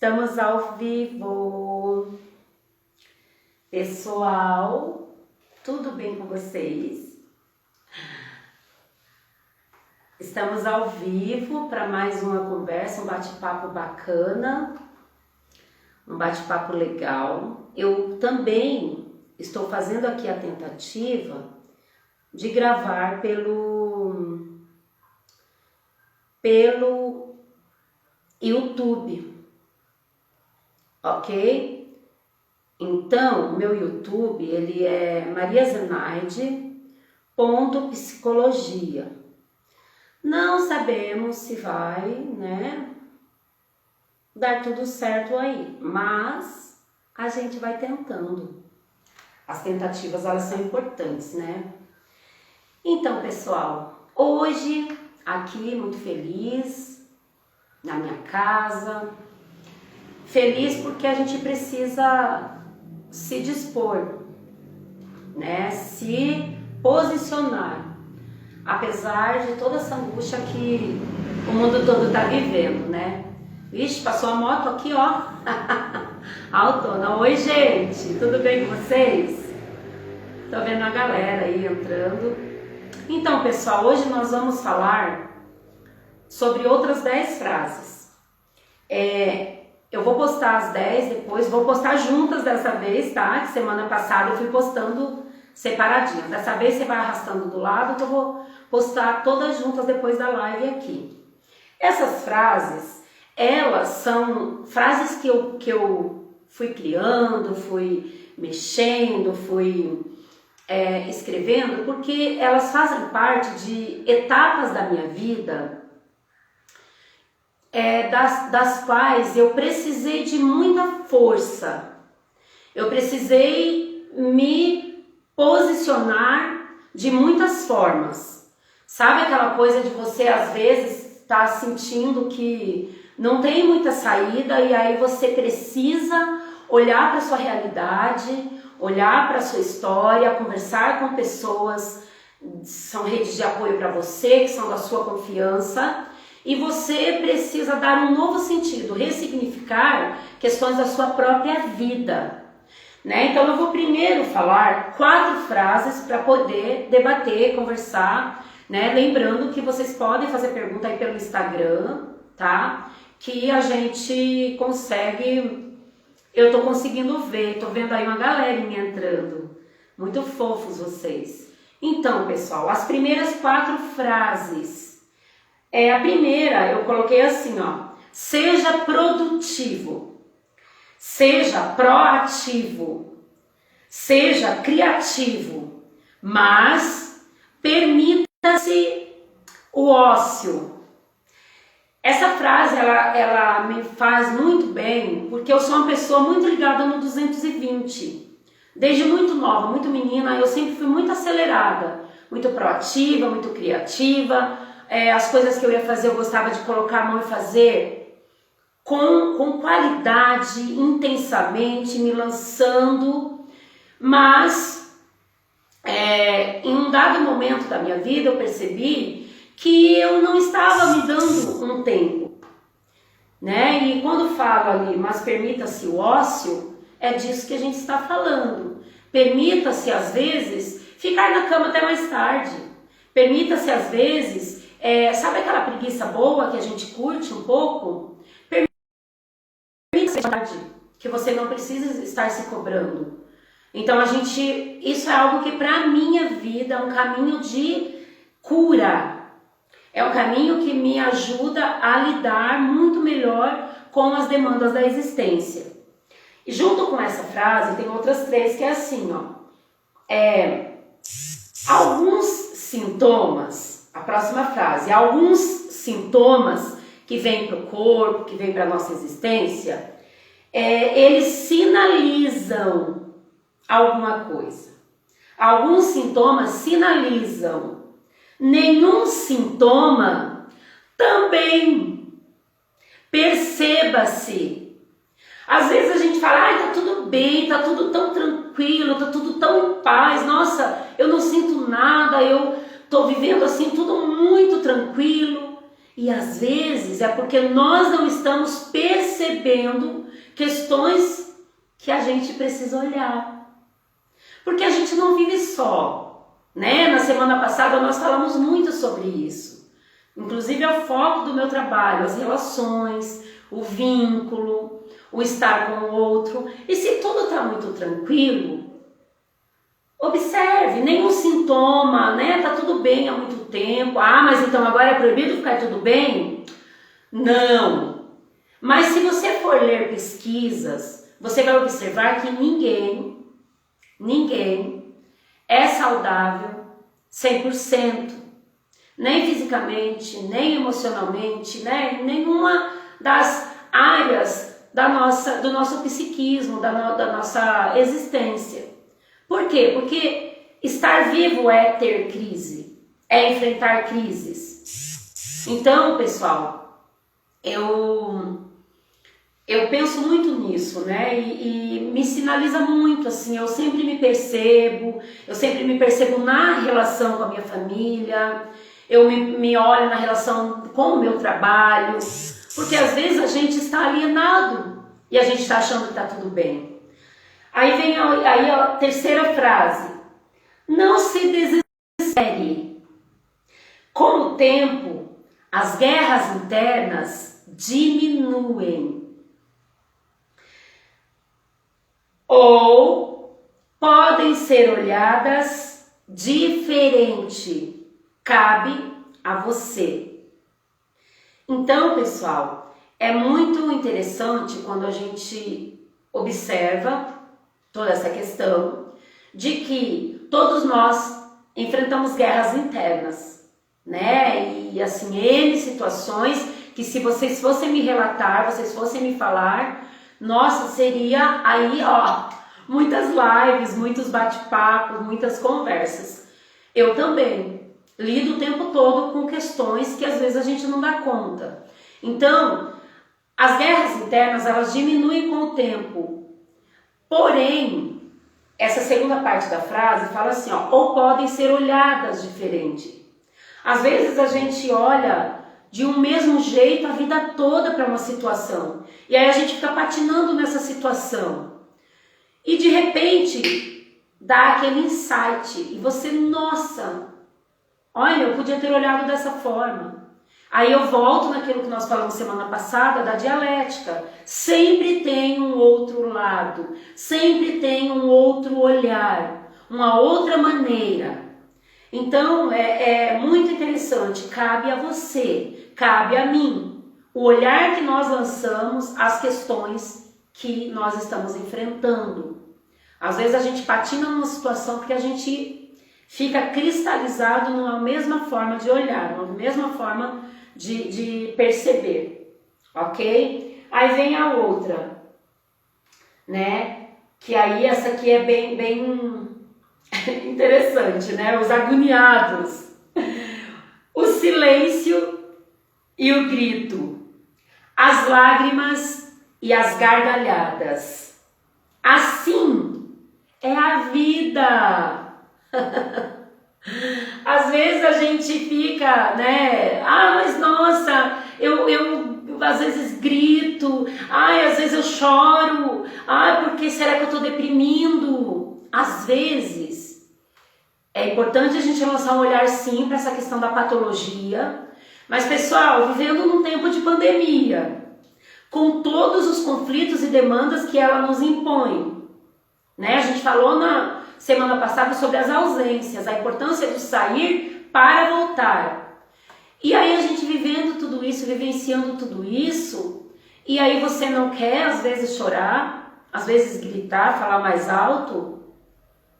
Estamos ao vivo. Pessoal, tudo bem com vocês? Estamos ao vivo para mais uma conversa, um bate-papo bacana, um bate-papo legal. Eu também estou fazendo aqui a tentativa de gravar pelo YouTube, ok? Então, meu YouTube, ele é mariazenaide.psicologia. Não sabemos se vai, dar tudo certo aí, mas a gente vai tentando. As tentativas, elas são importantes, Então, pessoal, hoje, aqui, muito feliz, na minha casa, feliz porque a gente precisa se dispor, se posicionar, apesar de toda essa angústia que o mundo todo está vivendo, Vixe, passou a moto aqui, ó, autona. Oi, gente, tudo bem com vocês? Tô vendo a galera aí entrando. Então, pessoal, hoje nós vamos falar sobre outras 10 frases. Eu vou postar as 10 depois, vou postar juntas dessa vez, tá? Que semana passada eu fui postando separadinho. Dessa vez você vai arrastando do lado, que eu vou postar todas juntas depois da live aqui. Essas frases, elas são frases que eu fui criando, fui mexendo, fui escrevendo, porque elas fazem parte de etapas da minha vida, das quais eu precisei de muita força, eu precisei me posicionar de muitas formas. Sabe aquela coisa de você às vezes estar sentindo que não tem muita saída e aí você precisa olhar para a sua realidade, olhar para a sua história, conversar com pessoas, são redes de apoio para você, que são da sua confiança, e você precisa dar um novo sentido, ressignificar questões da sua própria vida, Então eu vou primeiro falar 4 frases para poder debater, conversar, Lembrando que vocês podem fazer pergunta aí pelo Instagram, tá? Que a gente consegue, eu tô conseguindo ver, tô vendo aí uma galerinha entrando, muito fofos vocês. Então, pessoal, as primeiras 4 frases. A primeira eu coloquei assim, ó: seja produtivo, seja proativo, seja criativo, mas permita-se o ócio. Essa frase, ela me faz muito bem, porque eu sou uma pessoa muito ligada no 220. Desde muito nova, muito menina, eu sempre fui muito acelerada, muito proativa, muito criativa. As coisas que eu ia fazer, eu gostava de colocar a mão e fazer com qualidade, intensamente, me lançando. Mas, em um dado momento da minha vida, eu percebi que eu não estava me dando um tempo, E quando falo ali, mas permita-se o ócio, é disso que a gente está falando. Permita-se, às vezes, ficar na cama até mais tarde. Permita-se, às vezes, sabe aquela preguiça boa que a gente curte um pouco? Permita-se tarde, que você não precisa estar se cobrando. Então, isso é algo que para a minha vida é um caminho de cura. É um caminho que me ajuda a lidar muito melhor com as demandas da existência. E junto com essa frase, tem outras 3 que é assim, ó. Alguns sintomas, a próxima frase, alguns sintomas que vêm para o corpo, que vêm para a nossa existência, eles sinalizam alguma coisa. Alguns sintomas sinalizam. Nenhum sintoma também. Perceba-se. Às vezes a gente fala, tá tudo bem, tá tudo tão tranquilo, tá tudo tão em paz, nossa, eu não sinto nada, eu tô vivendo assim tudo muito tranquilo. E às vezes é porque nós não estamos percebendo questões que a gente precisa olhar. Porque a gente não vive só, né? Na semana passada nós falamos muito sobre isso. Inclusive é o foco do meu trabalho, as relações, o vínculo, o estar com o outro. E se tudo está muito tranquilo, observe, nenhum sintoma, né? Tá tudo bem há muito tempo. Ah, mas então agora é proibido ficar tudo bem? Não. Mas se você for ler pesquisas, você vai observar que ninguém é saudável 100%. Nem fisicamente, nem emocionalmente, né? Em nenhuma das áreas do nosso psiquismo, da nossa existência. Por quê? Porque estar vivo é ter crise, é enfrentar crises. Então, pessoal, eu penso muito nisso, né? E me sinaliza muito, assim, eu sempre me percebo na relação com a minha família, eu me olho na relação com o meu trabalho, porque às vezes a gente está alienado e a gente está achando que está tudo bem. Aí vem a terceira frase. Não se desespere. Com o tempo, as guerras internas diminuem. Ou podem ser olhadas diferente. Cabe a você. Então, pessoal, é muito interessante quando a gente observa toda essa questão de que todos nós enfrentamos guerras internas, né? E assim, N situações que se vocês fossem me relatar, vocês fossem me falar, nossa, seria aí, ó, muitas lives, muitos bate-papos, muitas conversas. Eu também lido o tempo todo com questões que às vezes a gente não dá conta. Então, as guerras internas, elas diminuem com o tempo. Porém, essa segunda parte da frase fala assim, ó, ou podem ser olhadas diferente. Às vezes a gente olha de um mesmo jeito a vida toda para uma situação. E aí a gente fica patinando nessa situação. E de repente, dá aquele insight. E você, nossa, olha, eu podia ter olhado dessa forma. Aí eu volto naquilo que nós falamos semana passada, da dialética. Sempre tem um outro lado, sempre tem um outro olhar, uma outra maneira. Então, é muito interessante, cabe a você, cabe a mim, o olhar que nós lançamos às questões que nós estamos enfrentando. Às vezes a gente patina numa situação porque a gente fica cristalizado numa mesma forma de olhar, numa mesma forma de perceber, ok? Aí vem a outra, né? Que aí essa aqui é bem interessante, né? Os agoniados, o silêncio e o grito, as lágrimas e as gargalhadas. Assim é a vida. Às vezes a gente fica, né? Ah, mas nossa, eu às vezes grito, ai, às vezes eu choro, ai, porque será que eu tô deprimindo? Às vezes é importante a gente lançar um olhar sim para essa questão da patologia, mas pessoal, vivendo num tempo de pandemia, com todos os conflitos e demandas que ela nos impõe, né? A gente falou na semana passada sobre as ausências, a importância de sair para voltar. E aí a gente vivendo tudo isso, vivenciando tudo isso, e aí você não quer às vezes chorar, às vezes gritar, falar mais alto,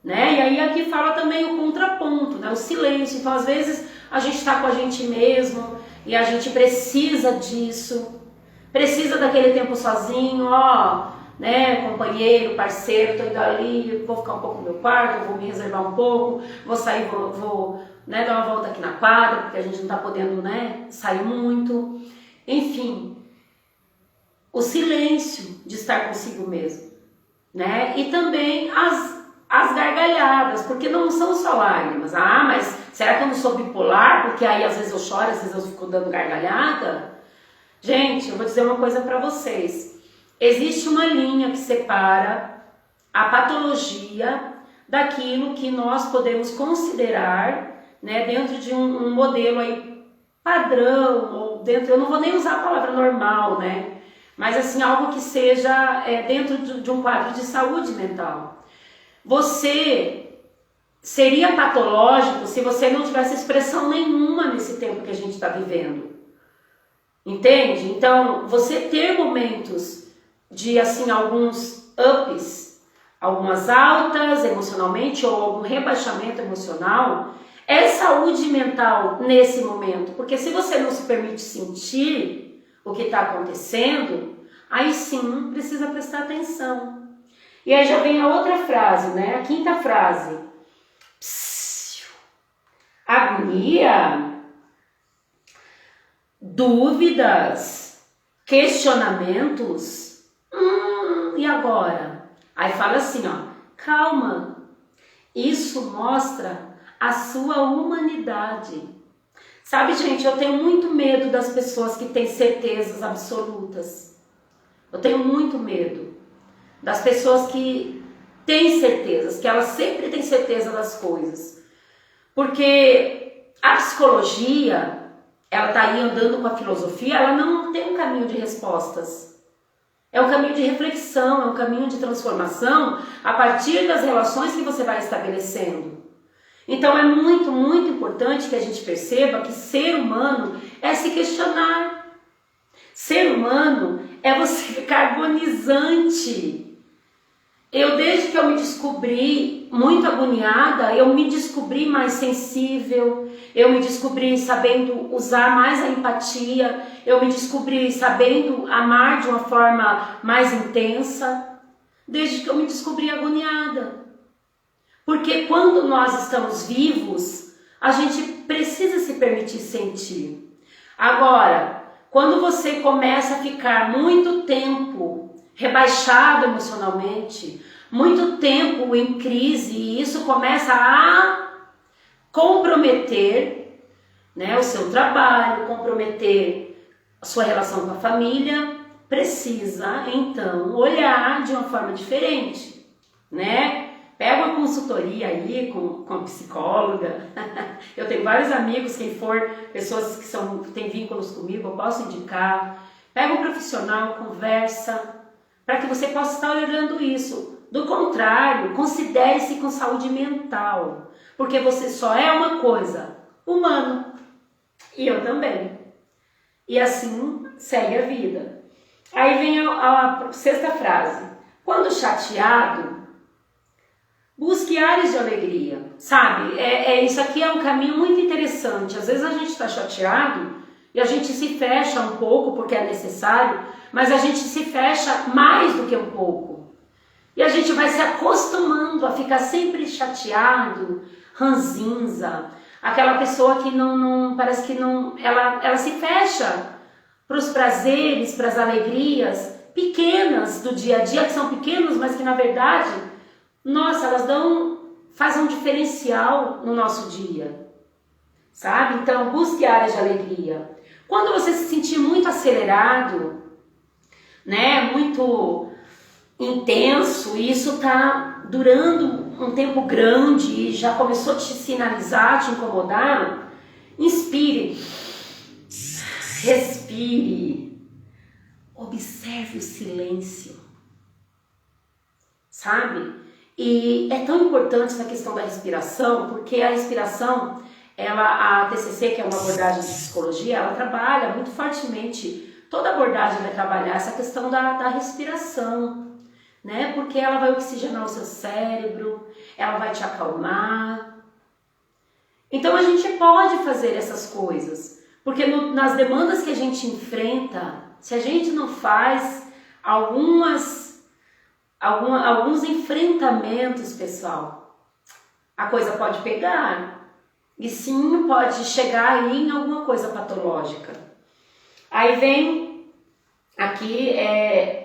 né? E aí aqui fala também o contraponto, né? O silêncio. Então às vezes a gente está com a gente mesmo e a gente precisa disso, precisa daquele tempo sozinho, ó, né, companheiro, parceiro, tô indo ali, vou ficar um pouco no meu quarto, vou me reservar um pouco, vou sair, vou né, dar uma volta aqui na quadra, porque a gente não tá podendo, né, sair muito. Enfim, o silêncio de estar consigo mesmo, né, e também as gargalhadas, porque não são só lágrimas. Ah, mas será que eu não sou bipolar? Porque aí às vezes eu choro, às vezes eu fico dando gargalhada. Gente, eu vou dizer uma coisa para vocês. Existe uma linha que separa a patologia daquilo que nós podemos considerar, né, dentro de um modelo aí padrão, ou dentro, eu não vou nem usar a palavra normal, né, mas assim, algo que seja dentro de um quadro de saúde mental. Você seria patológico se você não tivesse expressão nenhuma nesse tempo que a gente está vivendo. Entende? Então, você ter momentos de, assim, alguns ups, algumas altas emocionalmente ou algum rebaixamento emocional, é saúde mental nesse momento. Porque se você não se permite sentir o que está acontecendo, aí sim precisa prestar atenção. E aí já vem a outra frase, né? A quinta frase. Agonia, dúvidas, questionamentos. E agora? Aí fala assim, ó, calma. Isso mostra a sua humanidade. Sabe, gente, eu tenho muito medo das pessoas que têm certezas absolutas. Eu tenho muito medo das pessoas que têm certezas, que elas sempre têm certeza das coisas. Porque a psicologia, ela está aí andando com a filosofia, ela não tem um caminho de respostas. É um caminho de reflexão, é um caminho de transformação a partir das relações que você vai estabelecendo. Então é muito, muito importante que a gente perceba que ser humano é se questionar. Ser humano é você ficar agonizante. Desde que eu me descobri muito agoniada, eu me descobri mais sensível, eu me descobri sabendo usar mais a empatia, eu me descobri sabendo amar de uma forma mais intensa, desde que eu me descobri agoniada. Porque quando nós estamos vivos, a gente precisa se permitir sentir. Agora, quando você começa a ficar muito tempo rebaixado emocionalmente, muito tempo em crise, e isso começa a comprometer, né, o seu trabalho, comprometer a sua relação com a família, precisa então olhar de uma forma diferente, né? Pega uma consultoria aí com a psicóloga. Eu tenho vários amigos, quem for, pessoas que têm vínculos comigo, eu posso indicar. Pega um profissional, conversa, para que você possa estar olhando isso. Do contrário, considere-se com saúde mental, porque você só é uma coisa, humano, e eu também. E assim segue a vida. Aí vem a sexta frase. Quando chateado, busque áreas de alegria, sabe? Isso aqui é um caminho muito interessante. Às vezes a gente está chateado e a gente se fecha um pouco porque é necessário, mas a gente se fecha mais do que um pouco. E a gente vai se acostumando a ficar sempre chateado, ranzinza, aquela pessoa que não parece que não, ela se fecha para os prazeres, para as alegrias pequenas do dia a dia, que são pequenas, mas que na verdade, nossa, elas fazem um diferencial no nosso dia, sabe? Então, busque áreas de alegria. Quando você se sentir muito acelerado, né, muito intenso, e isso tá durando um tempo grande e já começou a te sinalizar, te incomodar, inspire, respire, observe o silêncio, sabe? E é tão importante essa questão da respiração, porque a respiração, a TCC, que é uma abordagem de psicologia, ela trabalha muito fortemente, toda abordagem vai trabalhar essa questão da respiração, né? Porque ela vai oxigenar o seu cérebro, ela vai te acalmar. Então a gente pode fazer essas coisas, porque nas demandas que a gente enfrenta, se a gente não faz alguns enfrentamentos, pessoal, a coisa pode pegar. E sim, pode chegar aí em alguma coisa patológica. Aí vem aqui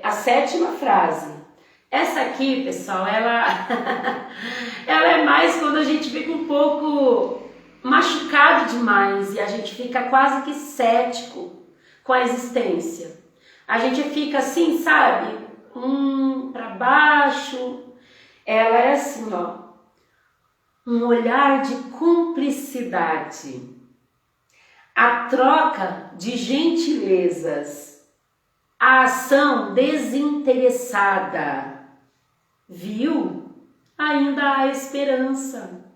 a sétima frase. Essa aqui, pessoal, ela, ela é mais quando a gente fica um pouco machucado demais e a gente fica quase que cético com a existência. A gente fica assim, sabe, para baixo. Ela é assim, ó, um olhar de cumplicidade, a troca de gentilezas, a ação desinteressada. Viu? Ainda há esperança.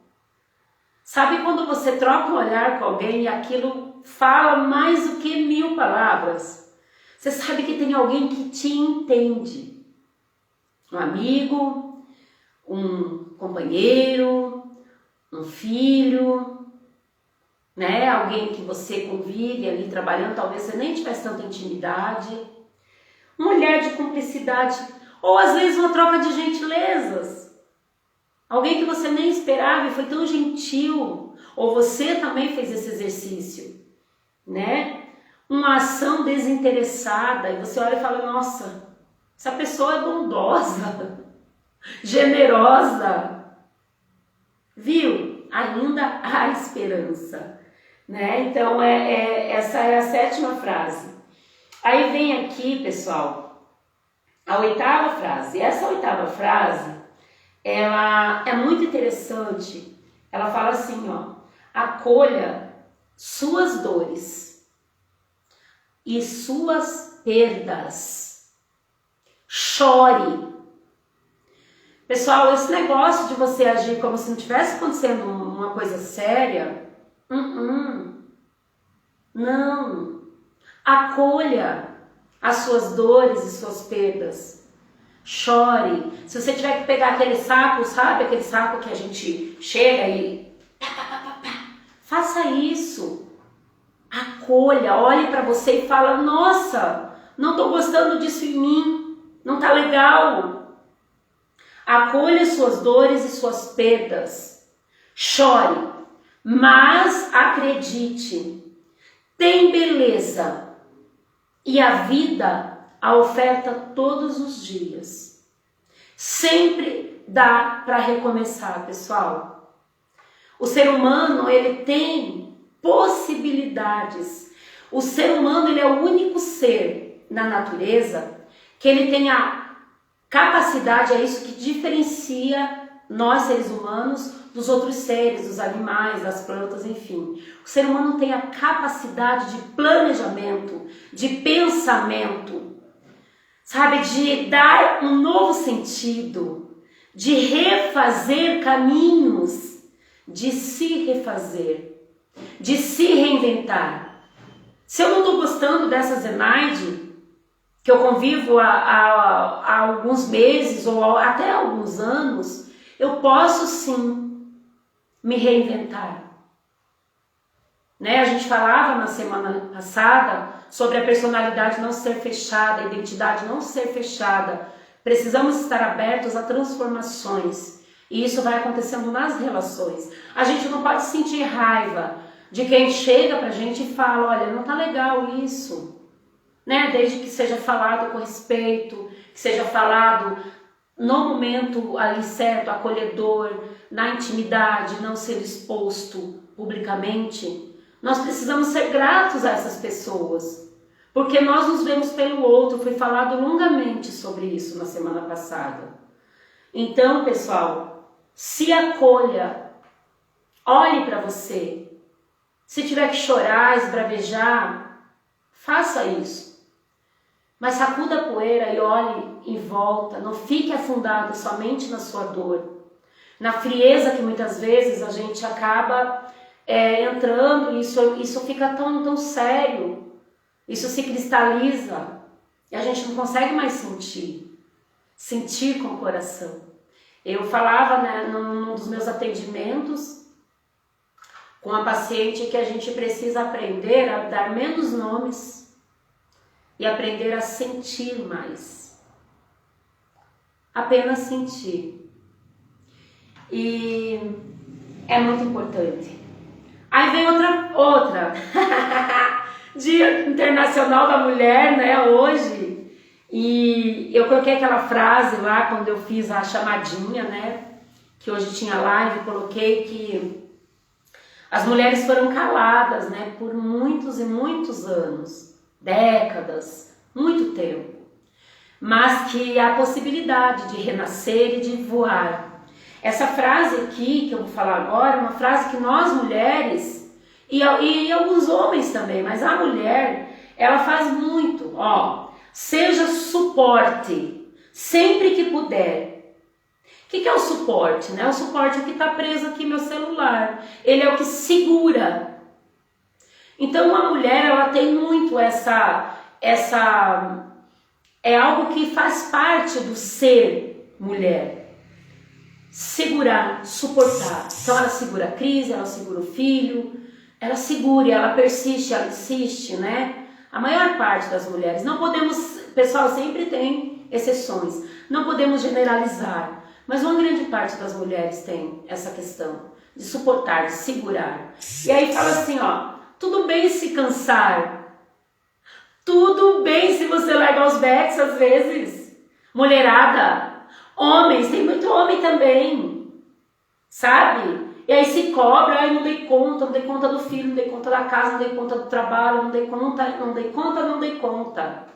Sabe quando você troca um olhar com alguém e aquilo fala mais do que 1000 palavras? Você sabe que tem alguém que te entende. Um amigo, um companheiro, um filho, né? Alguém que você convive ali trabalhando, talvez você nem tivesse tanta intimidade. Um olhar de cumplicidade. Ou às vezes uma troca de gentilezas. Alguém que você nem esperava e foi tão gentil. Ou você também fez esse exercício, né? Uma ação desinteressada. E você olha e fala, nossa, essa pessoa é bondosa, generosa. Viu? Ainda há esperança, né? Então, essa é a 7ª frase. Aí vem aqui, pessoal, a 8ª frase. E essa 8ª frase, ela é muito interessante. Ela fala assim, ó, acolha suas dores e suas perdas. Chore. Pessoal, esse negócio de você agir como se não estivesse acontecendo uma coisa séria, não. Acolha as suas dores e suas perdas. Chore. Se você tiver que pegar aquele saco, sabe? Aquele saco que a gente chega e... faça isso. Acolha, olhe para você e fala, nossa, não estou gostando disso em mim. Não tá legal. Acolha suas dores e suas perdas. Chore. Mas acredite. Tem beleza. E a vida a oferta todos os dias. Sempre dá para recomeçar, pessoal. O ser humano, ele tem possibilidades. O ser humano, ele é o único ser na natureza que ele tem a capacidade, é isso que diferencia nós, seres humanos, dos outros seres, dos animais, das plantas, enfim. O ser humano tem a capacidade de planejamento, de pensamento, sabe, de dar um novo sentido, de refazer caminhos, de se refazer, de se reinventar. Se eu não estou gostando dessa Zenaide, que eu convivo há alguns meses ou até alguns anos, eu posso sim me reinventar. Né? A gente falava na semana passada sobre a personalidade não ser fechada, a identidade não ser fechada. Precisamos estar abertos a transformações. E isso vai acontecendo nas relações. A gente não pode sentir raiva de quem chega pra gente e fala, olha, não tá legal isso. Né? Desde que seja falado com respeito, que seja falado no momento ali certo, acolhedor, na intimidade, não ser exposto publicamente. Nós precisamos ser gratos a essas pessoas, porque nós nos vemos pelo outro. Foi falado longamente sobre isso na semana passada. Então, pessoal, se acolha, olhe para você. Se tiver que chorar, esbravejar, faça isso. Mas sacuda a poeira e olhe em volta, não fique afundado somente na sua dor, na frieza que muitas vezes a gente acaba entrando, e isso fica tão sério, isso se cristaliza e a gente não consegue mais sentir com o coração. Eu falava, né, num dos meus atendimentos com a paciente que a gente precisa aprender a dar menos nomes e aprender a sentir mais. Apenas sentir. E é muito importante. Aí vem outra. Dia Internacional da Mulher, né, hoje. E eu coloquei aquela frase lá quando eu fiz a chamadinha, né? Que hoje tinha live, coloquei que as mulheres foram caladas, né? Por muitos e muitos anos, décadas, muito tempo. Mas que há a possibilidade de renascer e de voar. Essa frase aqui que eu vou falar agora é uma frase que nós mulheres, e alguns homens também, mas a mulher, ela faz muito, ó. Seja suporte, sempre que puder. O que é o suporte, né? O suporte é o que está preso aqui no meu celular. Ele é o que segura. Então a mulher, ela tem muito essa é algo que faz parte do ser mulher. Segurar, suportar. Então ela segura a crise, ela segura o filho, ela segura, ela persiste, ela insiste, né? A maior parte das mulheres, não podemos, pessoal, sempre tem exceções, não podemos generalizar, mas uma grande parte das mulheres tem essa questão de suportar, de segurar. E aí fala assim, ó, tudo bem se cansar, tudo bem se você largar os becos às vezes, mulherada, homens, tem muito homem também, sabe? E aí se cobra, ai não dei conta do filho, não dei conta da casa, não dei conta do trabalho, não dei conta.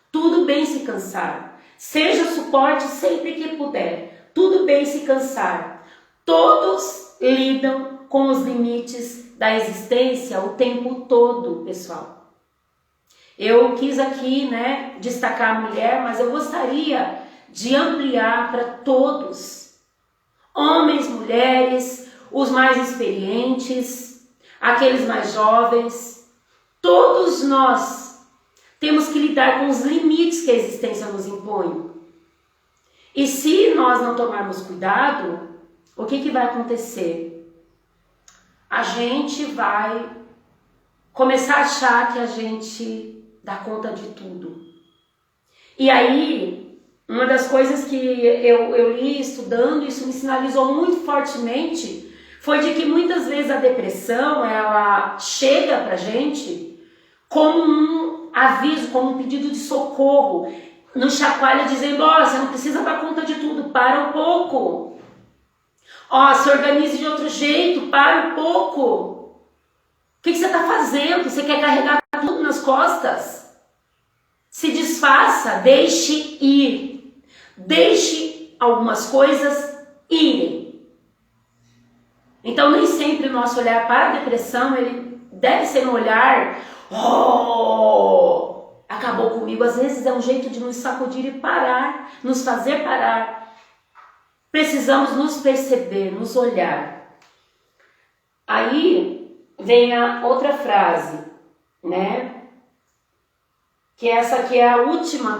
Tudo bem se cansar. Seja suporte sempre que puder. Tudo bem se cansar. Todos lidam com os limites da existência o tempo todo, pessoal. Eu quis aqui, né, destacar a mulher, mas eu gostaria de ampliar para todos. Homens, mulheres, os mais experientes, aqueles mais jovens, todos nós temos que lidar com os limites que a existência nos impõe. E se nós não tomarmos cuidado, o que vai acontecer? A gente vai começar a achar que a gente dá conta de tudo. E aí, uma das coisas que eu li estudando, isso me sinalizou muito fortemente, foi de que muitas vezes a depressão, ela chega pra gente como um aviso, como um pedido de socorro, nos chacoalha dizendo, ó, você não precisa dar conta de tudo, para um pouco. Ó, se organize de outro jeito, para um pouco. O que você está fazendo? Você quer carregar tudo nas costas? Se desfaça, deixe ir. Deixe algumas coisas irem. Então nem sempre o nosso olhar para a depressão, ele deve ser um olhar, oh, acabou comigo. Às vezes é um jeito de nos sacudir e parar, nos fazer parar. Precisamos nos perceber, nos olhar. Aí vem a outra frase, né? Que essa aqui é a última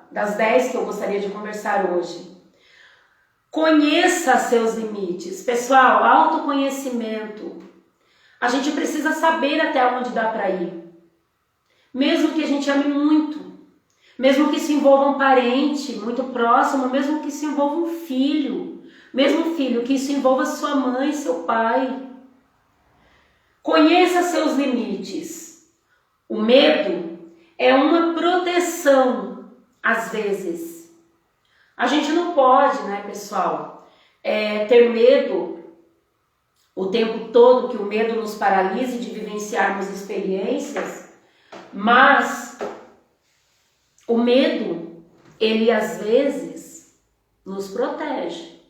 das 10 que eu gostaria de conversar hoje. Conheça seus limites. Pessoal, autoconhecimento. A gente precisa saber até onde dá para ir. Mesmo que a gente ame muito. Mesmo que se envolva um parente muito próximo. Mesmo que se envolva um filho. Mesmo filho, que isso envolva sua mãe, seu pai. Conheça seus limites. O medo é uma proteção, às vezes. A gente não pode, né, pessoal, ter medo o tempo todo, que o medo nos paralise de vivenciarmos experiências, mas o medo, ele às vezes nos protege.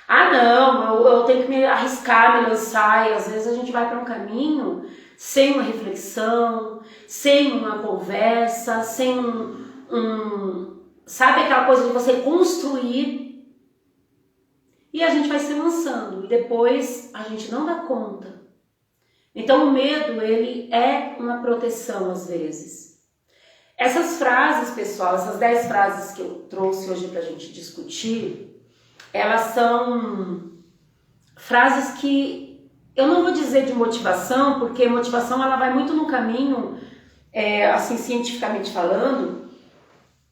Ah não, eu tenho que me arriscar, me lançar, e às vezes a gente vai para um caminho sem uma reflexão, sem uma conversa, sem sabe aquela coisa de você construir, e a gente vai se lançando e depois a gente não dá conta. Então o medo, ele é uma proteção às vezes. Essas frases, pessoal, essas 10 frases que eu trouxe hoje pra gente discutir, elas são frases que eu não vou dizer de motivação, porque motivação ela vai muito no caminho, assim, cientificamente falando,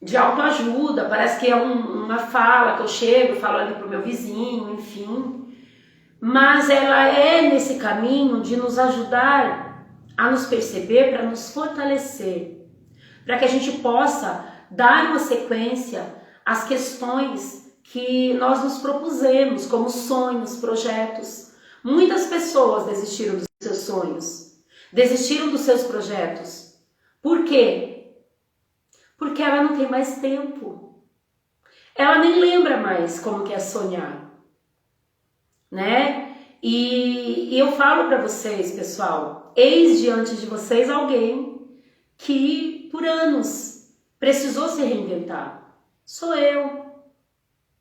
de autoajuda. Parece que é uma fala que eu chego, falo ali pro meu vizinho, enfim. Mas ela é nesse caminho de nos ajudar a nos perceber, para nos fortalecer, para que a gente possa dar uma sequência às questões que nós nos propusemos, como sonhos, projetos. Muitas pessoas desistiram dos seus sonhos, desistiram dos seus projetos. Por quê? Porque ela não tem mais tempo. Ela nem lembra mais como que é sonhar, né? E eu falo para vocês, pessoal, eis diante de vocês alguém que por anos precisou se reinventar. Sou eu.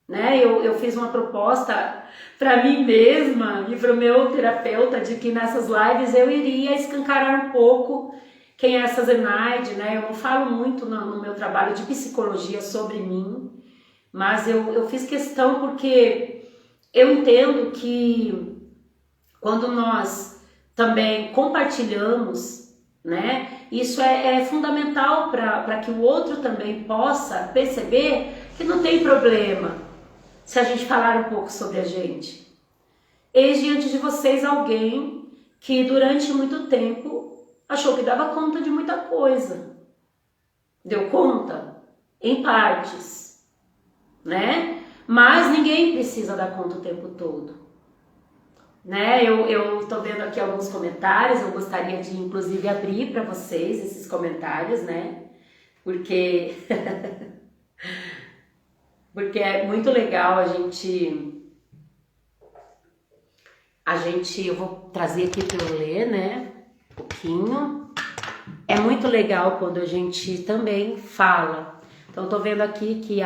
Né? Eu fiz uma proposta para mim mesma e para o meu terapeuta de que nessas lives eu iria escancarar um pouco quem é essa Zenaide, né? Eu não falo muito no meu trabalho de psicologia sobre mim, mas eu fiz questão porque eu entendo que quando nós também compartilhamos, né? Isso é fundamental para que o outro também possa perceber que não tem problema se a gente falar um pouco sobre a gente. Eis diante de vocês alguém que durante muito tempo achou que dava conta de muita coisa. Deu conta? Em partes, né? Mas ninguém precisa dar conta o tempo todo. Né? Eu tô vendo aqui alguns comentários, eu gostaria de inclusive abrir para vocês esses comentários, né? Porque é muito legal a gente, eu vou trazer aqui para eu ler, né, um pouquinho. É muito legal quando a gente também fala. Então, eu tô vendo aqui que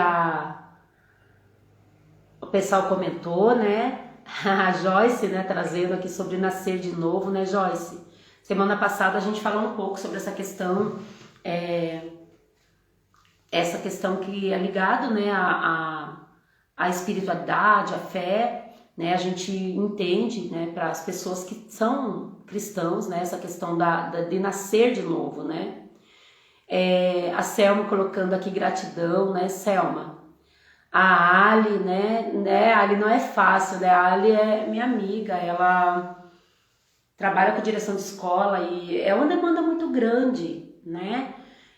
o pessoal comentou, né, a Joyce, né, trazendo aqui sobre nascer de novo, né, Joyce? Semana passada a gente falou um pouco sobre essa questão, que é ligado, né, à espiritualidade, à fé, né, a gente entende, né, para as pessoas que são cristãos, né, essa questão de nascer de novo, né. A Selma colocando aqui gratidão, né, Selma. A Ali, né, a Ali não é fácil, né, a Ali é minha amiga, ela trabalha com direção de escola e é uma demanda muito grande, né.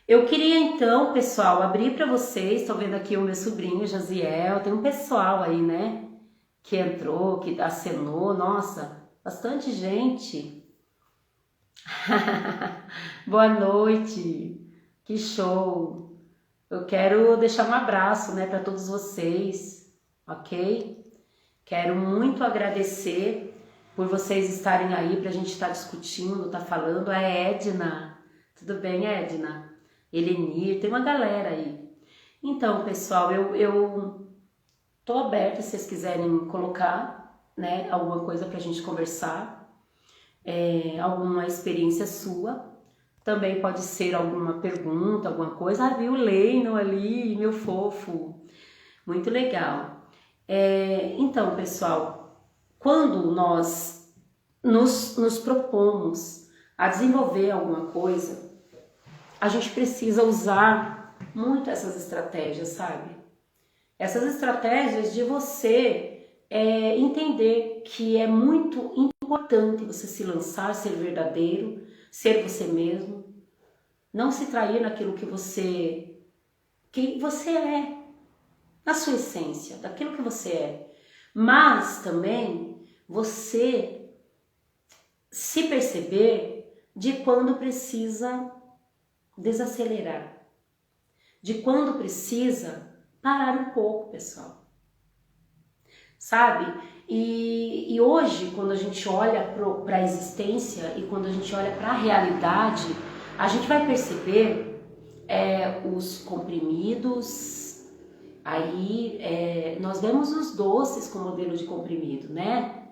Eu queria então, pessoal, abrir para vocês, estou vendo aqui o meu sobrinho, Josiel, tem um pessoal aí, né, que entrou, que acenou, nossa, bastante gente. Boa noite, que show. Eu quero deixar um abraço, né, para todos vocês, ok? Quero muito agradecer por vocês estarem aí para a gente estar discutindo, tá falando. A Edna, tudo bem, Edna? Elenir, tem uma galera aí. Então, pessoal, eu tô aberta se vocês quiserem colocar, né, alguma coisa pra gente conversar, alguma experiência sua. Também pode ser alguma pergunta, alguma coisa. Ah, viu o Leino ali, meu fofo. Muito legal. Então, pessoal, quando nós nos propomos a desenvolver alguma coisa, a gente precisa usar muito essas estratégias, sabe? Essas estratégias de você entender que é muito importante você se lançar, ser verdadeiro, ser você mesmo, não se trair naquilo que você é, na sua essência, daquilo que você é, mas também você se perceber de quando precisa desacelerar, de quando precisa parar um pouco, pessoal, sabe? E hoje, quando a gente olha para a existência e quando a gente olha para a realidade, a gente vai perceber os comprimidos. Aí nós vemos os doces com modelo de comprimido, né?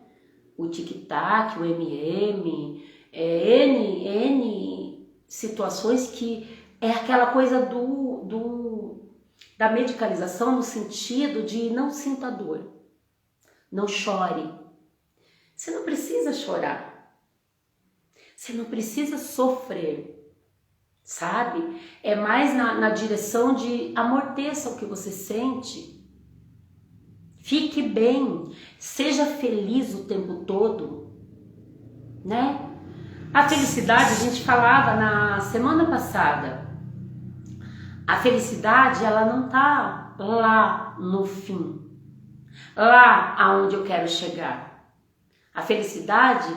O tic-tac, o M&M, N situações que é aquela coisa da medicalização no sentido de não sinta dor, não chore. Você não precisa chorar, você não precisa sofrer, sabe? É mais na direção de amorteça o que você sente, fique bem, seja feliz o tempo todo, né? A felicidade, a gente falava na semana passada, A felicidade, ela não está lá no fim, lá aonde eu quero chegar. A felicidade,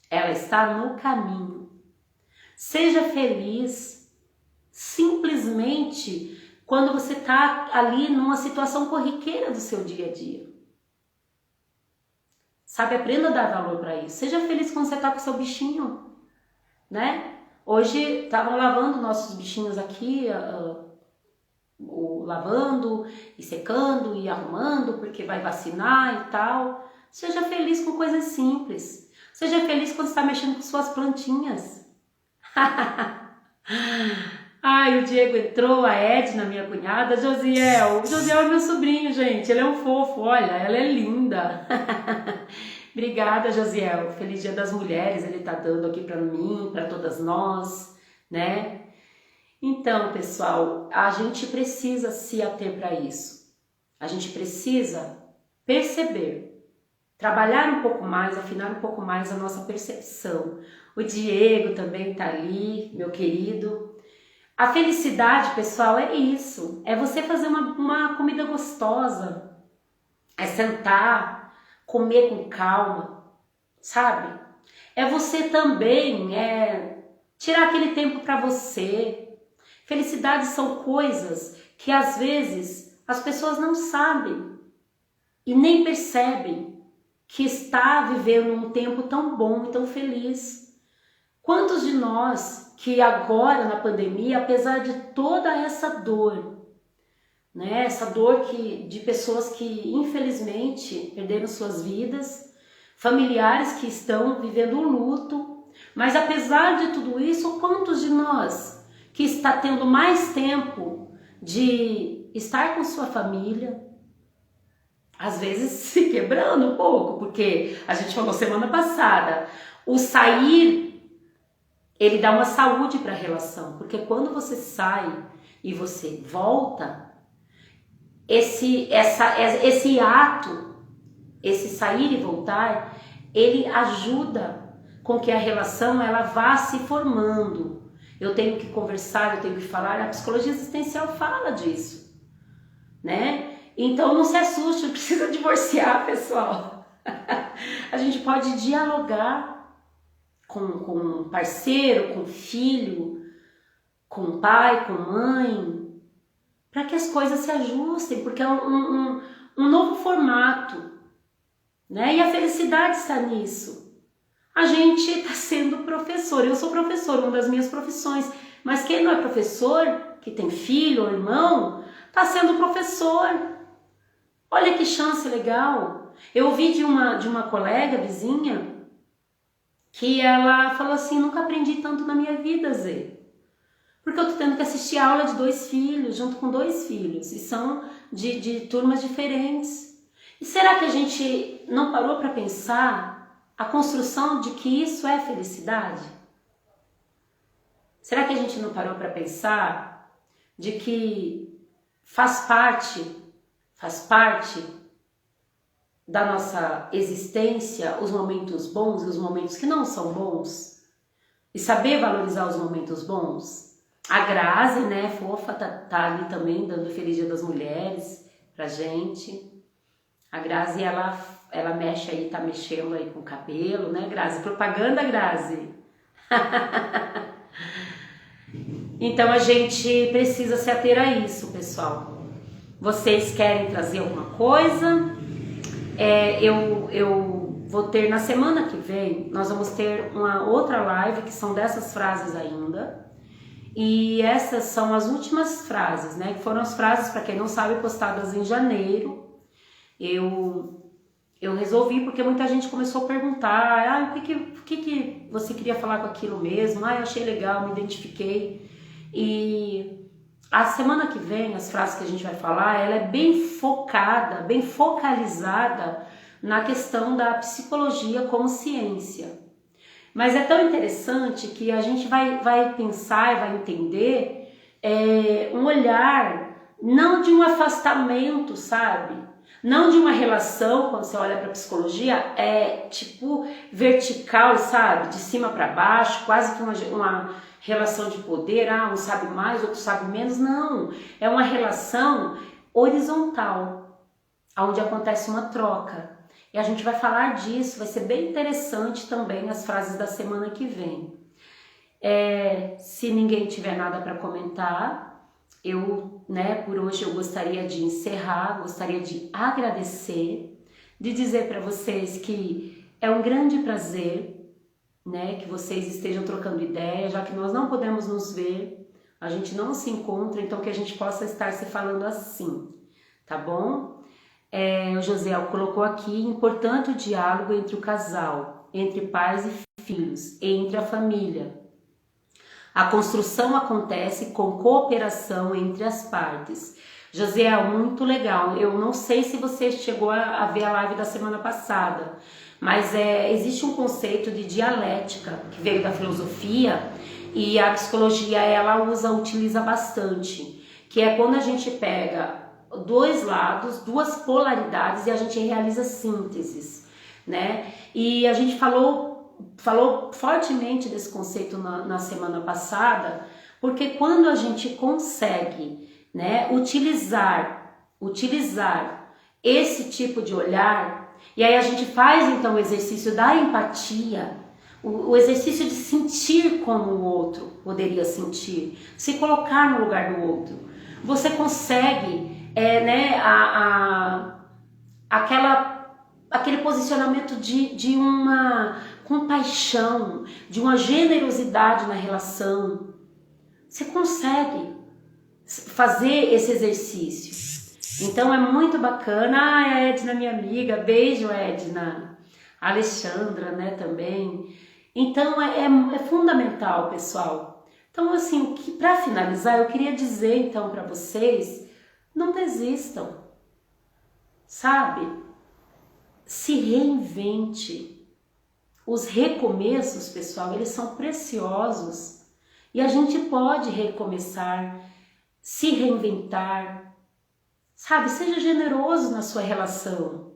ela está no caminho. Seja feliz simplesmente quando você está ali numa situação corriqueira do seu dia a dia. Sabe, aprenda a dar valor para isso. Seja feliz quando você está com o seu bichinho, né? Hoje estavam lavando nossos bichinhos aqui, lavando e secando e arrumando porque vai vacinar e tal. Seja feliz com coisas simples. Seja feliz quando está mexendo com suas plantinhas. Ai, o Diego entrou, a Edna, minha cunhada, Josiel. O Josiel é meu sobrinho, gente. Ele é um fofo, olha, ela é linda. Obrigada, Josiel. Feliz Dia das Mulheres, ele tá dando aqui para mim, para todas nós, né? Então, pessoal, a gente precisa se ater para isso. A gente precisa perceber, trabalhar um pouco mais, afinar um pouco mais a nossa percepção. O Diego também tá ali, meu querido. A felicidade, pessoal, é isso. É você fazer uma comida gostosa. É sentar, comer com calma, sabe? É você também tirar aquele tempo para você. Felicidade são coisas que às vezes as pessoas não sabem e nem percebem que está vivendo um tempo tão bom e tão feliz. Quantos de nós que agora na pandemia, apesar de toda essa dor, né, essa dor de pessoas que infelizmente perderam suas vidas, familiares que estão vivendo um luto, mas apesar de tudo isso, quantos de nós que está tendo mais tempo de estar com sua família, às vezes se quebrando um pouco, porque a gente falou semana passada, o sair, ele dá uma saúde para a relação, porque quando você sai e você volta, esse ato, esse sair e voltar, ele ajuda com que a relação ela vá se formando. Eu tenho que conversar, eu tenho que falar, a psicologia existencial fala disso, né? Então não se assuste, não precisa divorciar, pessoal. A gente pode dialogar com um parceiro, com filho, com pai, com mãe, para que as coisas se ajustem, porque é um novo formato, né? E a felicidade está nisso. A gente está sendo professor, eu sou professor, uma das minhas profissões, mas quem não é professor, que tem filho ou irmão, está sendo professor. Olha que chance legal. Eu ouvi de uma colega vizinha que ela falou assim, nunca aprendi tanto na minha vida, Zê. Porque eu tô tendo que assistir a aula de 2 filhos, junto com 2 filhos, e são de turmas diferentes. E será que a gente não parou para pensar a construção de que isso é felicidade? Será que a gente não parou para pensar de que faz parte da nossa existência os momentos bons e os momentos que não são bons? E saber valorizar os momentos bons? A Grazi, né, fofa, tá ali também dando Feliz Dia das Mulheres pra gente. A Grazi, ela mexe aí, tá mexendo aí com o cabelo, né, Grazi? Propaganda, Grazi! Então a gente precisa se ater a isso, pessoal. Vocês querem trazer alguma coisa? Eu vou ter na semana que vem, nós vamos ter uma outra live que são dessas frases ainda. E essas são as últimas frases, né? Que foram as frases, para quem não sabe, postadas em janeiro. Eu resolvi, porque muita gente começou a perguntar, o que você queria falar com aquilo mesmo? Eu achei legal, me identifiquei. E a semana que vem, as frases que a gente vai falar, ela é bem focada, bem focalizada na questão da psicologia como ciência. Mas é tão interessante que a gente vai pensar e vai entender um olhar, não de um afastamento, sabe? Não de uma relação, quando você olha para a psicologia, é tipo vertical, sabe? De cima para baixo, quase que uma relação de poder, um sabe mais, outro sabe menos. Não, é uma relação horizontal, onde acontece uma troca. E a gente vai falar disso, vai ser bem interessante também as frases da semana que vem. Se ninguém tiver nada para comentar, por hoje eu gostaria de encerrar, gostaria de agradecer, de dizer para vocês que é um grande prazer, né, que vocês estejam trocando ideia, já que nós não podemos nos ver, a gente não se encontra, então que a gente possa estar se falando assim, tá bom? O Josiel colocou aqui, importante o diálogo entre o casal, entre pais e filhos, entre a família. A construção acontece com cooperação entre as partes. Josiel, muito legal. Eu não sei se você chegou a ver a live da semana passada, mas existe um conceito de dialética que veio da filosofia e a psicologia utiliza bastante, que é quando a gente pega dois lados, duas polaridades e a gente realiza sínteses, né? E a gente falou fortemente desse conceito na semana passada, porque quando a gente consegue, né, utilizar esse tipo de olhar, e aí a gente faz então o exercício da empatia, o exercício de sentir como o outro poderia sentir, se colocar no lugar do outro, você consegue aquele posicionamento de uma compaixão, de uma generosidade na relação. Você consegue fazer esse exercício. Então é muito bacana. A Edna, minha amiga, beijo, Edna. A Alexandra, né, também. Então é fundamental, pessoal. Então, assim, para finalizar, eu queria dizer então para vocês, não desistam, sabe? Se reinvente. Os recomeços, pessoal, eles são preciosos e a gente pode recomeçar, se reinventar, sabe? Seja generoso na sua relação,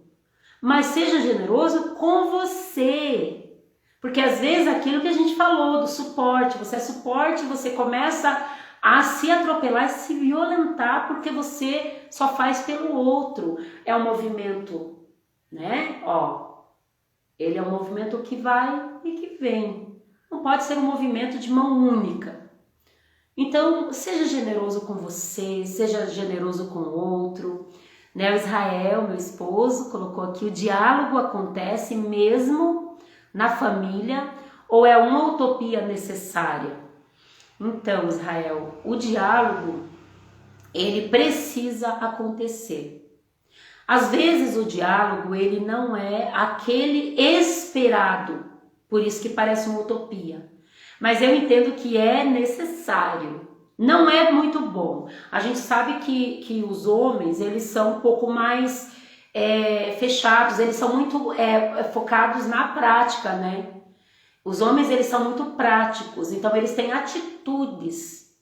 mas seja generoso com você, porque às vezes aquilo que a gente falou do suporte, você é suporte, você começa a se atropelar e se violentar porque você só faz pelo outro. É um movimento, né? Ele é um movimento que vai e que vem. Não pode ser um movimento de mão única. Então, seja generoso com você, seja generoso com o outro. Né? O Israel, meu esposo, colocou aqui, o diálogo acontece mesmo na família ou é uma utopia necessária? Então, Israel, o diálogo, ele precisa acontecer. Às vezes o diálogo, ele não é aquele esperado, por isso que parece uma utopia. Mas eu entendo que é necessário, não é muito bom. A gente sabe que os homens, eles são um pouco mais fechados, eles são muito focados na prática, né? Os homens, eles são muito práticos, então eles têm atitudes,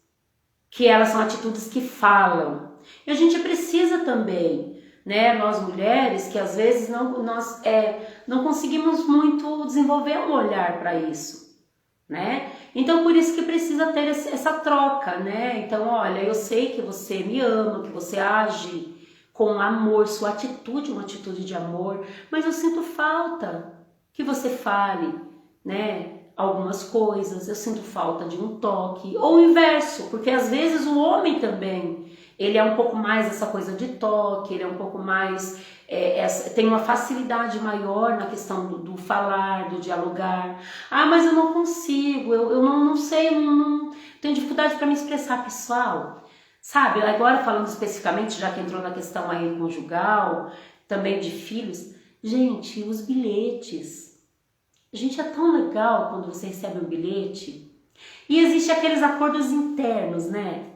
que elas são atitudes que falam. E a gente precisa também, né, nós mulheres, que às vezes não conseguimos muito desenvolver um olhar para isso, né? Então por isso que precisa ter essa troca, né? Então, olha, eu sei que você me ama, que você age com amor, sua atitude é uma atitude de amor, mas eu sinto falta que você fale, né, algumas coisas, eu sinto falta de um toque, ou o inverso, porque às vezes o homem também, ele é um pouco mais essa coisa de toque, ele é um pouco mais, tem uma facilidade maior na questão do falar, do dialogar. Mas eu não consigo, eu não sei, eu não tenho dificuldade para me expressar, pessoal. Sabe, agora falando especificamente, já que entrou na questão aí conjugal, também de filhos, gente, os bilhetes. Gente, é tão legal quando você recebe um bilhete. E existe aqueles acordos internos, né?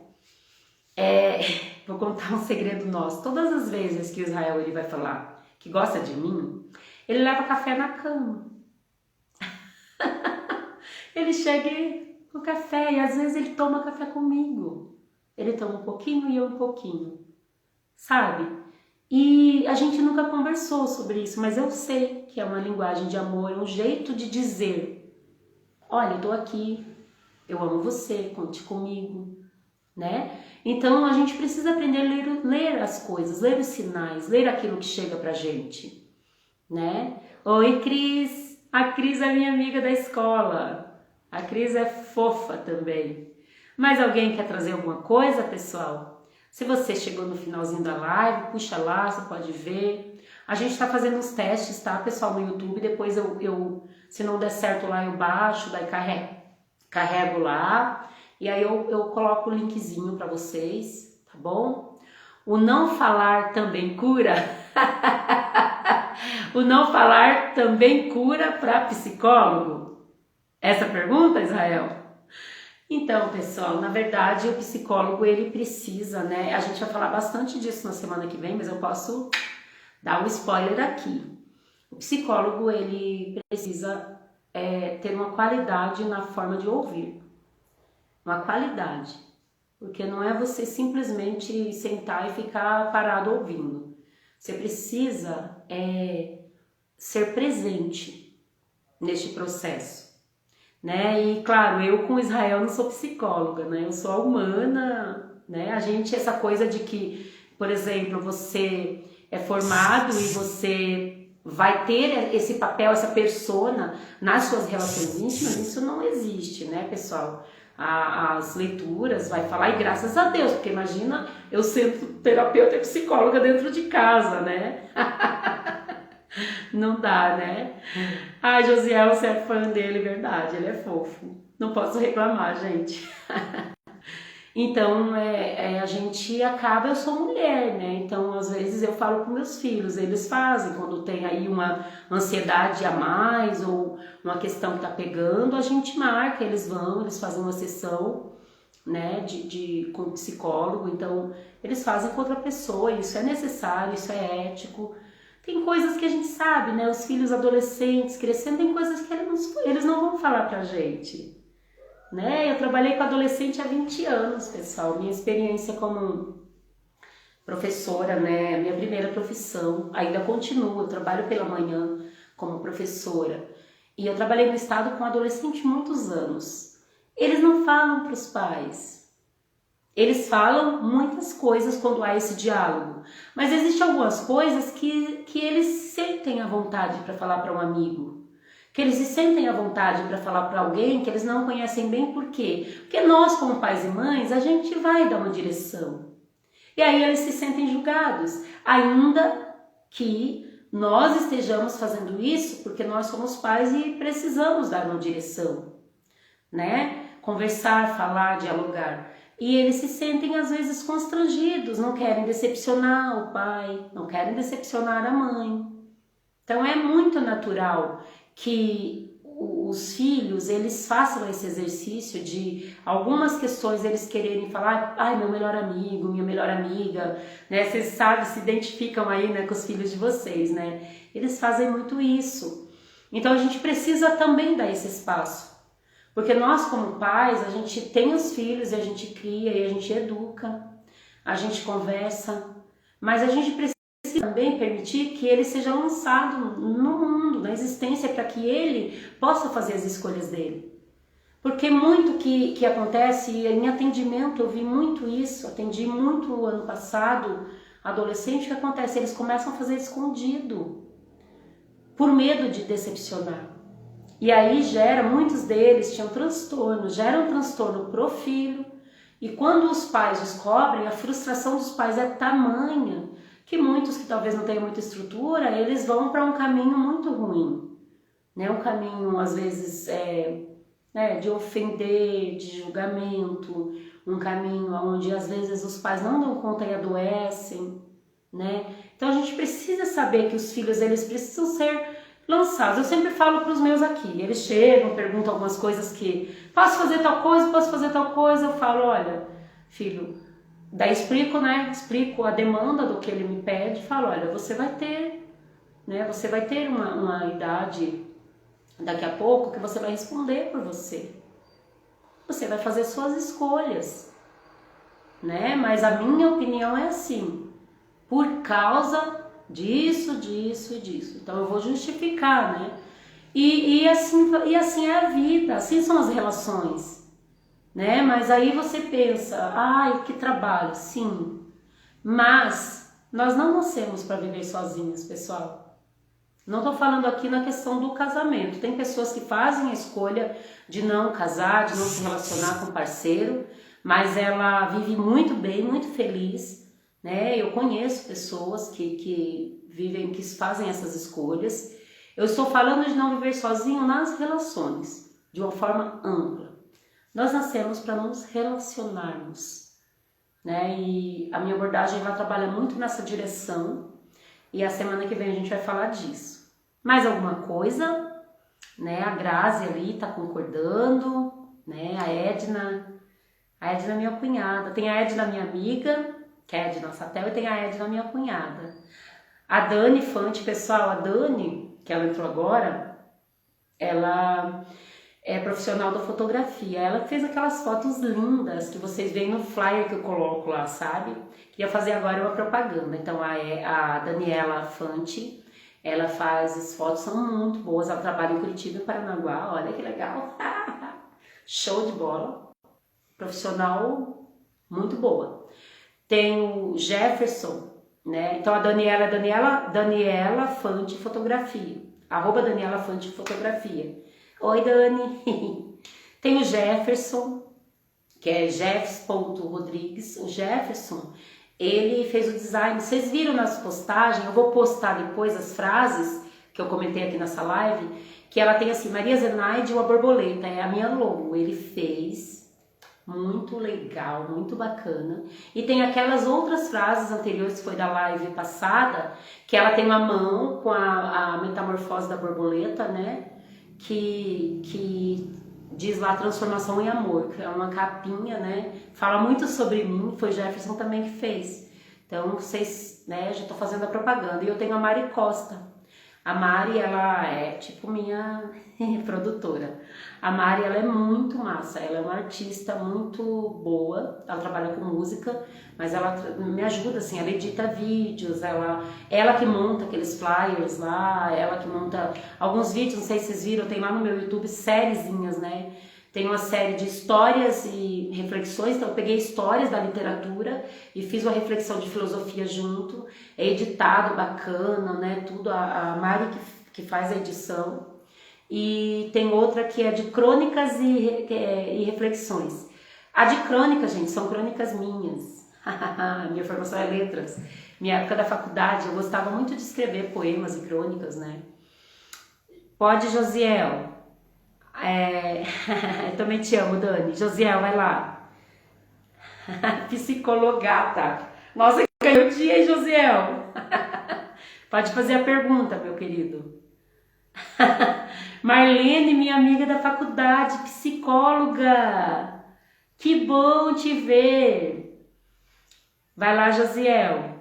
Vou contar um segredo nosso. Todas as vezes que o Israel ele vai falar que gosta de mim, ele leva café na cama. Ele chega com café e às vezes ele toma café comigo. Ele toma um pouquinho e eu um pouquinho. Sabe? E a gente nunca conversou sobre isso, mas eu sei que é uma linguagem de amor, é um jeito de dizer: olha, eu tô aqui, eu amo você, conte comigo, né? Então a gente precisa aprender a ler as coisas, ler os sinais, ler aquilo que chega pra gente, né? Oi, Cris! A Cris é minha amiga da escola. A Cris é fofa também. Mais alguém quer trazer alguma coisa, pessoal? Se você chegou no finalzinho da live, puxa lá, você pode ver. A gente tá fazendo uns testes, tá, pessoal, no YouTube. Depois se não der certo lá, eu baixo, daí carrego lá. E aí eu coloco o linkzinho para vocês, tá bom? O não falar também cura? O não falar também cura para psicólogo? Essa pergunta, Israel? Então, pessoal, na verdade o psicólogo ele precisa, né? A gente vai falar bastante disso na semana que vem, mas eu posso dar um spoiler aqui. O psicólogo ele precisa ter uma qualidade na forma de ouvir. Uma qualidade, porque não é você simplesmente sentar e ficar parado ouvindo. Você precisa ser presente neste processo, né? E claro, eu com Israel não sou psicóloga, né? Eu sou humana, né? A gente, essa coisa de que, por exemplo, você é formado e você vai ter esse papel, essa persona nas suas relações íntimas, isso não existe, né, pessoal? As leituras vai falar, e graças a Deus, porque imagina eu sendo terapeuta e psicóloga dentro de casa, né? Não dá, né? Ai, Josiel, você é fã dele, verdade, ele é fofo. Não posso reclamar, gente. Então, a gente acaba, eu sou mulher, né? Então, às vezes eu falo com meus filhos, eles fazem, quando tem aí uma ansiedade a mais ou uma questão que tá pegando, a gente marca, eles fazem uma sessão, né, com o psicólogo, então eles fazem com outra pessoa, isso é necessário, isso é ético. Tem coisas que a gente sabe, né? Os filhos adolescentes crescendo, tem coisas que eles não vão falar pra gente. Né? Eu trabalhei com adolescente há 20 anos, pessoal. Minha experiência como professora, né? Minha primeira profissão, ainda continuo, eu trabalho pela manhã como professora. E eu trabalhei no estado com adolescente muitos anos. Eles não falam para os pais. Eles falam muitas coisas quando há esse diálogo. Mas existem algumas coisas que eles sentem a vontade para falar para um amigo. Que eles se sentem à vontade para falar para alguém que eles não conhecem bem. Por quê? Porque nós, como pais e mães, a gente vai dar uma direção. E aí eles se sentem julgados, ainda que nós estejamos fazendo isso porque nós somos pais e precisamos dar uma direção, né? Conversar, falar, dialogar. E eles se sentem às vezes constrangidos, não querem decepcionar o pai, não querem decepcionar a mãe. Então é muito natural que os filhos, eles façam esse exercício de algumas questões eles quererem falar, ai, meu melhor amigo, minha melhor amiga, né? Vocês sabem, se identificam aí, né, com os filhos de vocês, né? Eles fazem muito isso. Então a gente precisa também dar esse espaço. Porque nós, como pais, a gente tem os filhos e a gente cria e a gente educa, a gente conversa, mas a gente precisa também permitir que ele seja lançado no mundo, na existência, para que ele possa fazer as escolhas dele. Porque muito que acontece, e em atendimento eu vi muito isso, atendi muito ano passado, adolescente, o que acontece? Eles começam a fazer escondido, por medo de decepcionar. E aí muitos deles tinham transtorno, gera um transtorno pro filho, e quando os pais descobrem, a frustração dos pais é tamanha, que muitos que talvez não tenham muita estrutura, eles vão para um caminho muito ruim, né? Um caminho, às vezes, de ofender, de julgamento, um caminho onde, às vezes, os pais não dão conta e adoecem, né? Então, a gente precisa saber que os filhos, eles precisam ser lançados. Eu sempre falo para os meus aqui, eles chegam, perguntam algumas coisas que, posso fazer tal coisa, eu falo, olha, filho, daí explico, né? Explico a demanda do que ele me pede, falo, olha, você vai ter, né? Você vai ter uma idade daqui a pouco que você vai responder por você. Você vai fazer suas escolhas, né? Mas a minha opinião é assim, por causa disso, disso e disso. Então eu vou justificar, né? E assim é a vida, assim são as relações, né? Mas aí você pensa, ai, que trabalho, sim. Mas nós não nascemos para viver sozinhos, pessoal. Não estou falando aqui na questão do casamento. Tem pessoas que fazem a escolha de não casar, de não se relacionar com parceiro, mas ela vive muito bem, muito feliz, né? Eu conheço pessoas que vivem, que fazem essas escolhas. Eu estou falando de não viver sozinho nas relações, de uma forma ampla. Nós nascemos para nos relacionarmos, né? E a minha abordagem ela trabalha muito nessa direção, e a semana que vem a gente vai falar disso. Mais alguma coisa, né? A Grazi ali tá concordando, né? A Edna é minha cunhada. Tem a Edna, minha amiga, que é a Edna Satel, e tem a Edna, minha cunhada. A Dani Fante, pessoal, a Dani, que ela entrou agora, ela é profissional da fotografia. Ela fez aquelas fotos lindas que vocês veem no flyer que eu coloco lá, sabe? Queria fazer agora uma propaganda. Então a Daniela Fante, ela faz as fotos, são muito boas. Ela trabalha em Curitiba e Paranaguá, olha que legal. Show de bola. Profissional muito boa. Tem o Jefferson, né? Então a Daniela Fante Fotografia. @Daniela Fante Fotografia. Oi, Dani. Tem o Jefferson, que é Jeffs.Rodrigues. O Jefferson, ele fez o design. Vocês viram nas postagens? Eu vou postar depois as frases que eu comentei aqui nessa live, que ela tem assim, Maria Zenaide, uma borboleta, é a minha logo. Ele fez, muito legal, muito bacana. E tem aquelas outras frases anteriores que foi da live passada, que ela tem uma mão com a metamorfose da borboleta, né? Que diz lá transformação em amor, que é uma capinha, né? Fala muito sobre mim, foi Jefferson também que fez. Então, vocês, né, já tô fazendo a propaganda. E eu tenho a Mari Costa. A Mari, ela é tipo minha produtora. A Mari, ela é muito massa, ela é uma artista muito boa, ela trabalha com música, mas ela me ajuda, assim, ela edita vídeos, ela que monta aqueles flyers lá, ela que monta alguns vídeos, não sei se vocês viram, tem lá no meu YouTube sériezinhas, né? Tem uma série de histórias e reflexões, então eu peguei histórias da literatura e fiz uma reflexão de filosofia junto, é editado, bacana, né? Tudo, a Mari que faz a edição. E tem outra que é de crônicas e reflexões. A de crônicas, gente, são crônicas minhas. Minha formação é letras. Minha época da faculdade, eu gostava muito de escrever poemas e crônicas, né? Pode, Josiel. Eu também te amo, Dani. Josiel, vai lá. Psicologata. Nossa, que ganhou o dia, hein, Josiel? Pode fazer a pergunta, meu querido. Marlene, minha amiga da faculdade, psicóloga. Que bom te ver. Vai lá, Josiel.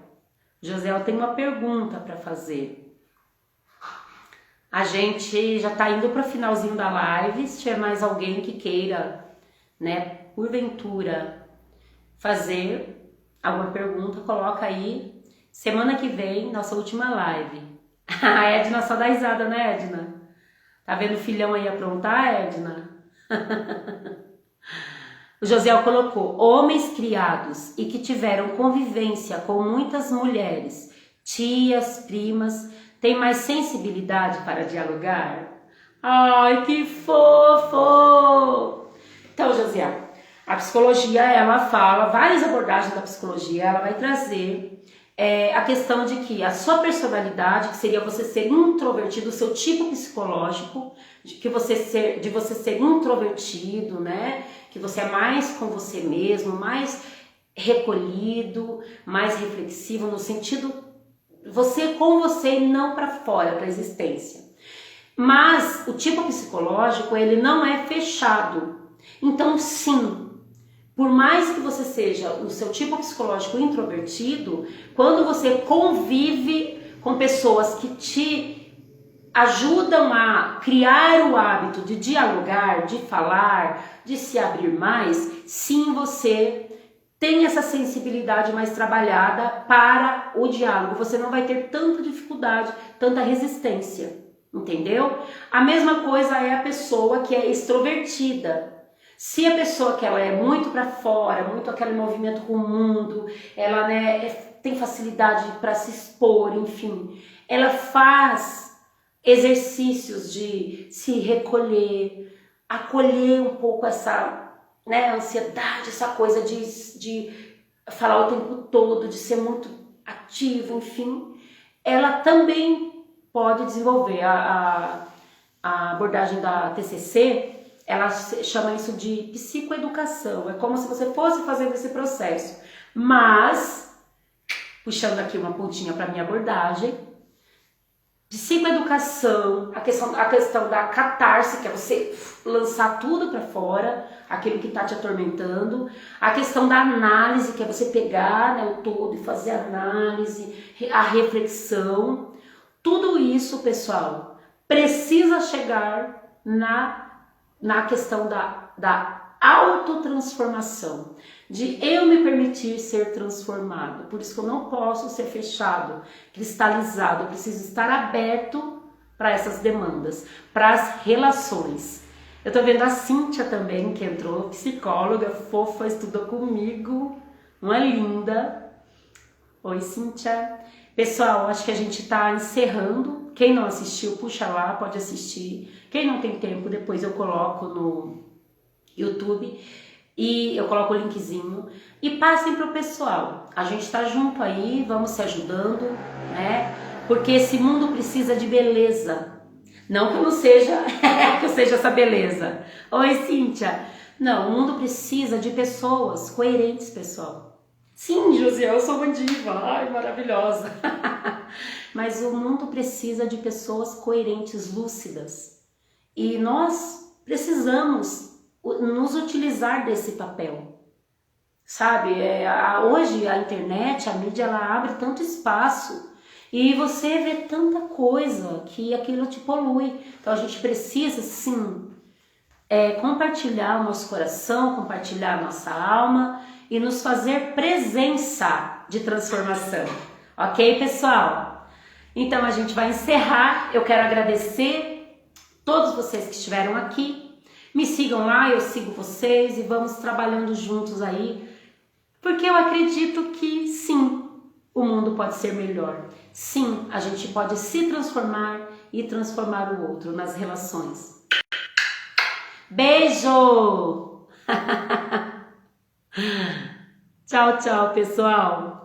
Josiel tem uma pergunta para fazer. A gente já tá indo para o finalzinho da live. Se tiver mais alguém que queira, né, porventura, fazer alguma pergunta, coloca aí. Semana que vem, nossa última live. A Edna só dá risada, né, Edna? Tá vendo o filhão aí aprontar, Edna? O Josiel colocou: homens criados e que tiveram convivência com muitas mulheres, tias, primas, têm mais sensibilidade para dialogar? Ai, que fofo! Então, Josiel, a psicologia, ela fala, várias abordagens da psicologia, ela vai trazer a questão de que a sua personalidade, que seria você ser introvertido, o seu tipo psicológico, de você ser introvertido, né? Que você é mais com você mesmo, mais recolhido, mais reflexivo, no sentido você com você e não para fora, para a existência. Mas o tipo psicológico, ele não é fechado. Então, sim, por mais que você seja o seu tipo psicológico introvertido, quando você convive com pessoas que te ajudam a criar o hábito de dialogar, de falar, de se abrir mais, sim, você Tenha essa sensibilidade mais trabalhada para o diálogo. Você não vai ter tanta dificuldade, tanta resistência, entendeu? A mesma coisa é a pessoa que é extrovertida. Se a pessoa que ela é muito para fora, muito aquele movimento com o mundo, ela, né, tem facilidade para se expor, enfim, ela faz exercícios de se recolher, acolher um pouco essa, né, ansiedade, essa coisa de falar o tempo todo, de ser muito ativo, enfim, ela também pode desenvolver a abordagem da TCC. Ela chama isso de psicoeducação. É como se você fosse fazendo esse processo. Mas, puxando aqui uma pontinha para minha abordagem, psicoeducação, a questão da catarse, que é você lançar tudo para fora, aquilo que está te atormentando. A questão da análise, que é você pegar, né, o todo e fazer a análise, a reflexão. Tudo isso, pessoal, precisa chegar na questão da autotransformação, de eu me permitir ser transformado. Por isso que eu não posso ser fechado, cristalizado, eu preciso estar aberto para essas demandas, para as relações. Eu tô vendo a Cíntia também, que entrou, psicóloga, fofa, estudou comigo, uma linda. Oi, Cíntia. Pessoal, acho que a gente tá encerrando. Quem não assistiu, puxa lá, pode assistir. Quem não tem tempo, depois eu coloco no YouTube e eu coloco o linkzinho. E passem pro pessoal. A gente tá junto aí, vamos se ajudando, né? Porque esse mundo precisa de beleza. Não que eu não seja, que eu seja essa beleza. Oi, Cíntia. Não, o mundo precisa de pessoas coerentes, pessoal. Sim, Josiel, eu sou uma diva. Ai, maravilhosa. Mas o mundo precisa de pessoas coerentes, lúcidas. E nós precisamos nos utilizar desse papel. Sabe, hoje a internet, a mídia, ela abre tanto espaço. E você vê tanta coisa que aquilo te polui. Então a gente precisa, sim, compartilhar o nosso coração, compartilhar a nossa alma e nos fazer presença de transformação. Ok, pessoal? Então a gente vai encerrar. Eu quero agradecer todos vocês que estiveram aqui. Me sigam lá, eu sigo vocês e vamos trabalhando juntos aí. Porque eu acredito que sim, o mundo pode ser melhor. Sim, a gente pode se transformar e transformar o outro nas relações. Beijo! Tchau, tchau, pessoal!